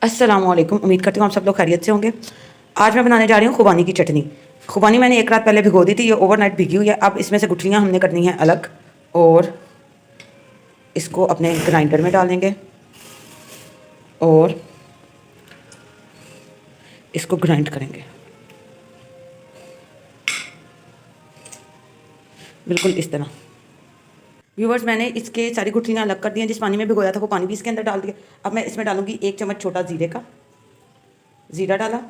अस्सलामुअलैकुम। उम्मीद करती हूँ आप सब लोग खैरियत से होंगे। आज मैं बनाने जा रही हूँ खुबानी की चटनी। खुबानी मैंने एक रात पहले भिगो दी थी, ये ओवरनाइट भिगी हुई है। अब इसमें से गुठलियाँ हमने करनी हैं अलग और इसको अपने ग्राइंडर में डालेंगे और इसको ग्राइंड करेंगे बिल्कुल इस तरह। व्यूवर्स, मैंने इसके सारी गुठलियाँ अलग कर दी हैं। जिस पानी में भिगोया था वो पानी भी इसके अंदर डाल दिया। अब मैं इसमें डालूंगी 1 चम्मच छोटा ज़ीरे का, ज़ीरा डाला,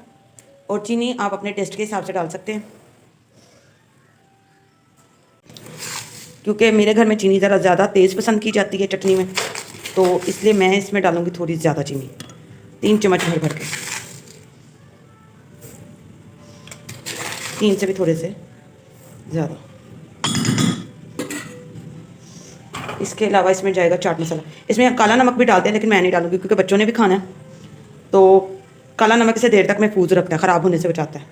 और चीनी आप अपने टेस्ट के हिसाब से डाल सकते हैं। क्योंकि मेरे घर में चीनी ज़रा ज़्यादा तेज़ पसंद की जाती है चटनी में, तो इसलिए मैं इसमें डालूंगी थोड़ी ज़्यादा चीनी, 3 चम्मच भर भर के, 3 से भी थोड़े से ज़्यादा। इसके अलावा इसमें जाएगा चाट मसाला। इसमें काला नमक भी डालते हैं, लेकिन मैं नहीं डालूंगी क्योंकि बच्चों ने भी खाना है। तो काला नमक इसे देर तक महफूज रखता है, ख़राब होने से बचाता है।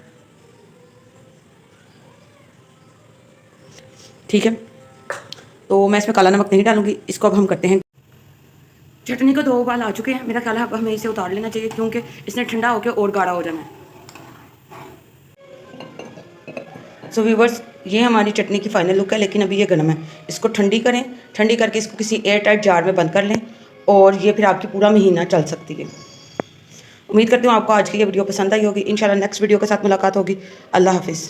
ठीक है, तो मैं इसमें काला नमक नहीं डालूंगी। इसको अब हम करते हैं। चटनी को 2 उबाल आ चुके हैं। मेरा ख्याल है अब हमें इसे उतार लेना चाहिए, क्योंकि इसने ठंडा होकर और गाढ़ा हो जाना है। सो व्यूवर्स, ये हमारी चटनी की फाइनल लुक है, लेकिन अभी ये गर्म है। इसको ठंडी करें, ठंडी करके इसको किसी एयर टाइट जार में बंद कर लें, और ये फिर आपकी पूरा महीना चल सकती है। उम्मीद करती हूँ आपको आज की ये वीडियो पसंद आई होगी। इंशाल्लाह नेक्स्ट वीडियो के साथ मुलाकात होगी। अल्लाह हाफिज़।